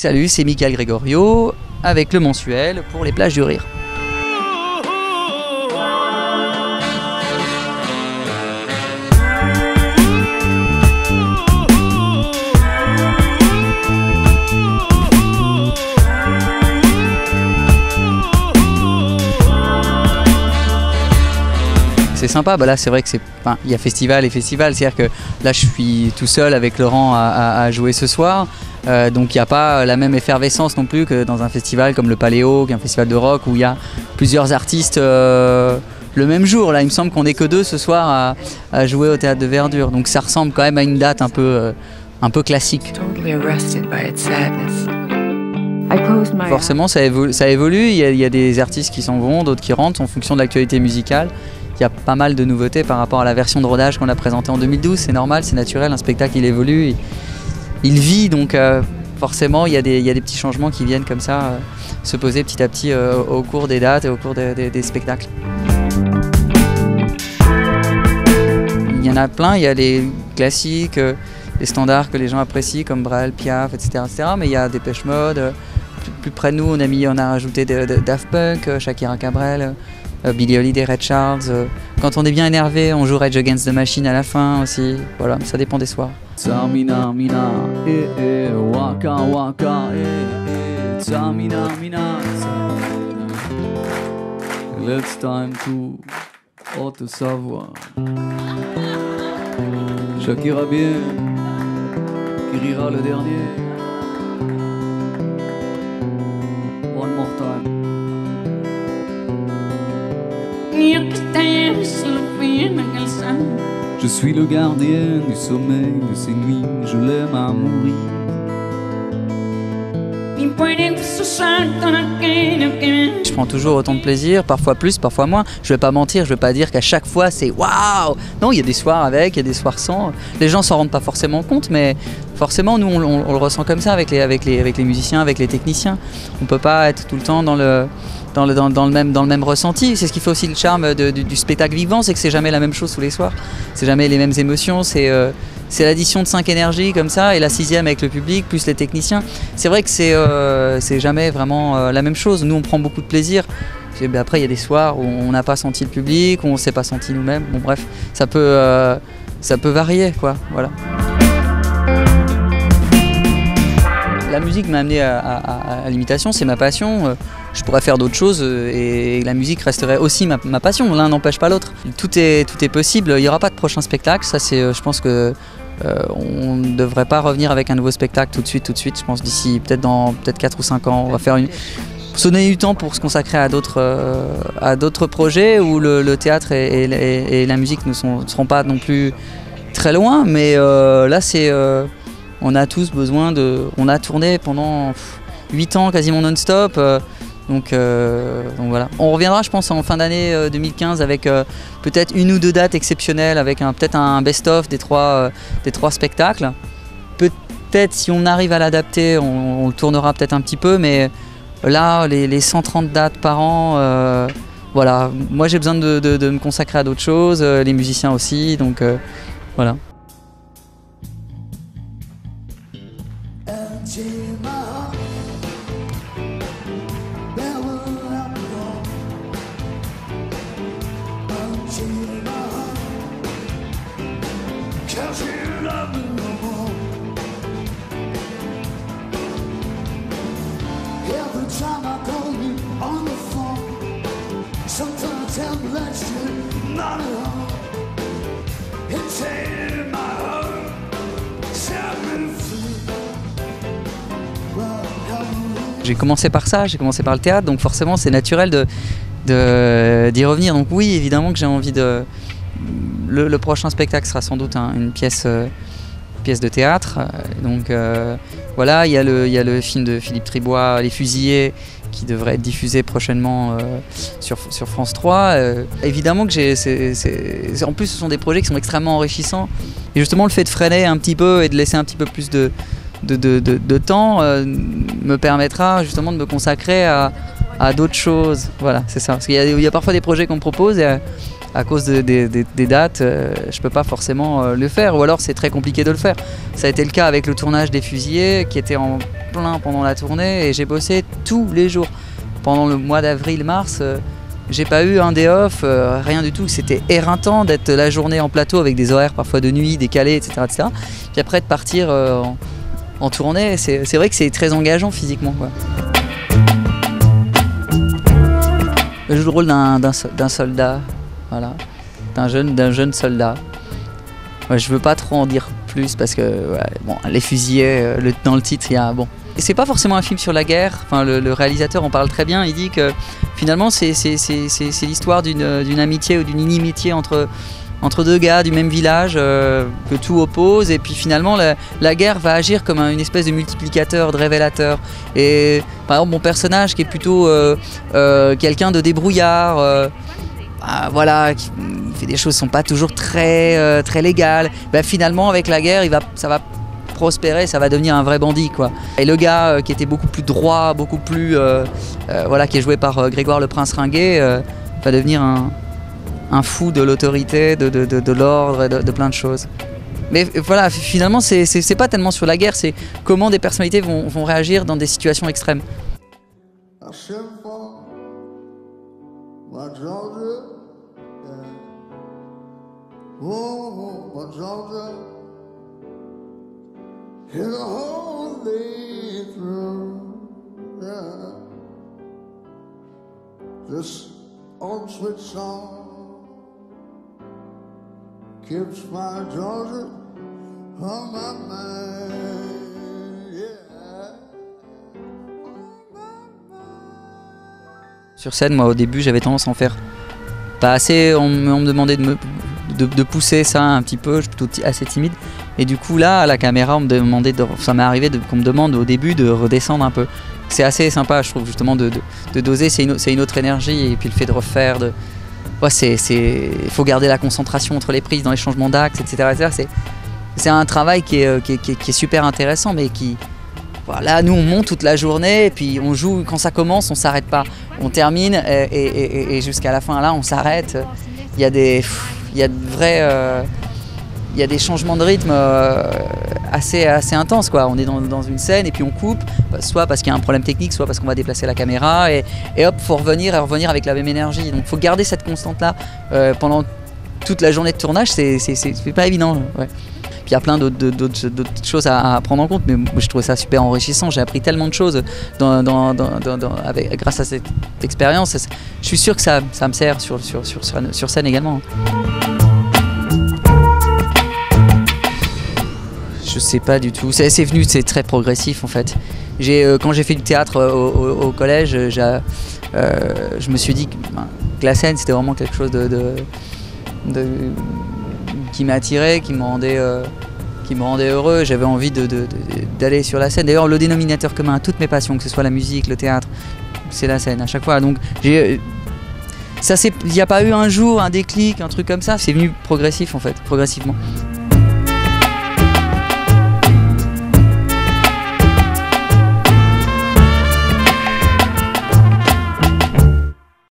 Salut, c'est Michael Gregorio avec le mensuel pour les plages du rire. C'est sympa, bah là c'est vrai que il y a festival et festival, c'est-à-dire que là je suis tout seul avec Laurent à jouer ce soir, donc il n'y a pas la même effervescence non plus que dans un festival comme le Paléo, qui est un festival de rock où il y a plusieurs artistes le même jour. Là il me semble qu'on n'est que 2 ce soir à jouer au Théâtre de Verdure, donc ça ressemble quand même à une date un peu classique. Forcément ça évolue, il y a des artistes qui s'en vont, d'autres qui rentrent en fonction de l'actualité musicale. Il y a pas mal de nouveautés par rapport à la version de rodage qu'on a présentée en 2012, c'est normal, c'est naturel, un spectacle il évolue, il vit, donc forcément il y a des petits changements qui viennent comme ça se poser petit à petit au cours des dates et au cours des spectacles. Il y en a plein, il y a les classiques, les standards que les gens apprécient comme Brel, Piaf, etc., mais il y a Dépêche Mode, plus près de nous on a rajouté Daft Punk, Shakira Cabrel, Billie Holiday, Ray Charles. Quand on est bien énervé, on joue Rage Against the Machine à la fin aussi. Voilà, ça dépend des soirs. Tamina, mina, waka, waka, tamina, mina. Let's time to haute savoir. Shakira bien, qui rira le dernier. One more time. Je suis le gardien du sommeil de ces nuits, je l'aime à mourir. Je prends toujours autant de plaisir, parfois plus, parfois moins. Je vais pas mentir, je vais pas dire qu'à chaque fois c'est waouh. Non, il y a des soirs avec, il y a des soirs sans. Les gens s'en rendent pas forcément compte, mais forcément nous on le ressent comme ça avec les musiciens, avec les techniciens. On peut pas être tout le temps dans le même ressenti. C'est ce qui fait aussi le charme du spectacle vivant, c'est que c'est jamais la même chose tous les soirs. C'est jamais les mêmes émotions, c'est l'addition de 5 énergies comme ça et la 6e avec le public plus les techniciens. C'est vrai que c'est jamais vraiment la même chose. Nous on prend beaucoup de plaisir. Après il y a des soirs où on n'a pas senti le public, où on s'est pas senti nous-mêmes. Bon bref, ça peut varier quoi. Voilà. La musique m'a amené à l'imitation, c'est ma passion. Je pourrais faire d'autres choses et la musique resterait aussi ma passion. L'un n'empêche pas l'autre. Tout est possible. Il n'y aura pas de prochain spectacle. Ça, je pense que on ne devrait pas revenir avec un nouveau spectacle tout de suite. Je pense d'ici peut-être 4 ou 5 ans, on va faire se donner du temps pour se consacrer à d'autres projets où le théâtre et la musique ne seront pas non plus très loin. Mais là, on a tous besoin on a tourné pendant 8 ans quasiment non-stop, donc voilà. On reviendra je pense en fin d'année 2015 avec peut-être 1 ou 2 dates exceptionnelles, avec peut-être un best-of des trois spectacles. Peut-être si on arrive à l'adapter, on le tournera peut-être un petit peu, mais là les 130 dates par an, voilà. Moi j'ai besoin de me consacrer à d'autres choses, les musiciens aussi, donc voilà. J'ai commencé par ça, j'ai commencé par le théâtre, donc forcément c'est naturel d'y revenir. Donc oui, évidemment que j'ai envie de... Le prochain spectacle sera sans doute une pièce de théâtre. Donc voilà, il y a le film de Philippe Tribois, Les Fusillés, qui devrait être diffusé prochainement sur France 3. Évidemment que en plus ce sont des projets qui sont extrêmement enrichissants. Et justement le fait de freiner un petit peu et de laisser un petit peu plus de temps me permettra justement de me consacrer à d'autres choses. Voilà, c'est ça. Parce qu'il y a parfois des projets qu'on me propose et à cause des dates, je peux pas forcément le faire. Ou alors c'est très compliqué de le faire. Ça a été le cas avec le tournage des Fusillés qui était plein pendant la tournée et j'ai bossé tous les jours. Pendant le mois d'avril-mars, j'ai pas eu un day off, rien du tout. C'était éreintant d'être la journée en plateau avec des horaires parfois de nuit, décalés, etc. etc. Puis après de partir en tournée, c'est vrai que c'est très engageant physiquement, quoi. Je joue le rôle d'un soldat, voilà, d'un jeune soldat. Ouais, je veux pas trop en dire plus parce que ouais, bon, les fusillés, dans le titre, il y a bon. C'est pas forcément un film sur la guerre. Enfin, le réalisateur en parle très bien. Il dit que finalement c'est l'histoire d'une amitié ou d'une inimitié entre deux gars du même village que tout oppose. Et puis finalement la guerre va agir comme une espèce de multiplicateur, de révélateur. Et par exemple mon personnage qui est plutôt quelqu'un de débrouillard. Voilà, qui fait des choses qui ne sont pas toujours très légales. Ben, finalement, avec la guerre, ça va prospérer, ça va devenir un vrai bandit, quoi. Et le gars qui était beaucoup plus droit, beaucoup plus, voilà, qui est joué par Grégoire le Prince Ringuet, va devenir un fou de l'autorité, de l'ordre, de plein de choses. Mais voilà, finalement, c'est pas tellement sur la guerre, c'est comment des personnalités vont réagir dans des situations extrêmes. My Georgia, yeah. Oh, my Georgia, is a whole day through, yeah. This old sweet song keeps my Georgia on my mind, yeah. Sur scène, moi au début j'avais tendance à en faire pas assez, on me demandait de pousser ça un petit peu, je suis plutôt assez timide. Et du coup là, à la caméra, ça m'est arrivé qu'on me demande au début de redescendre un peu. C'est assez sympa, je trouve, justement, de doser, c'est une autre énergie. Et puis le fait de refaire, ouais, il faut garder la concentration entre les prises, dans les changements d'axe, etc. C'est un travail qui est super intéressant, mais qui... Voilà, nous on monte toute la journée et puis on joue, quand ça commence on s'arrête pas, on termine et jusqu'à la fin là on s'arrête. Il y a des changements de rythme assez intenses, quoi. On est dans une scène et puis on coupe, soit parce qu'il y a un problème technique, soit parce qu'on va déplacer la caméra et hop, faut revenir avec la même énergie. Donc faut garder cette constante là pendant toute la journée de tournage, c'est pas évident. Ouais. Puis il y a plein d'autres choses à prendre en compte, mais je trouvais ça super enrichissant. J'ai appris tellement de choses grâce à cette expérience. Je suis sûr que ça me sert sur scène également. Je sais pas du tout. C'est venu, c'est très progressif en fait. Quand j'ai fait du théâtre au collège, je me suis dit que la scène c'était vraiment quelque chose qui m'attirait, qui me rendait heureux. J'avais envie d'aller sur la scène. D'ailleurs, le dénominateur commun à toutes mes passions, que ce soit la musique, le théâtre, c'est la scène à chaque fois. Donc, il n'y a pas eu un jour, un déclic, un truc comme ça. C'est venu progressif en fait, progressivement.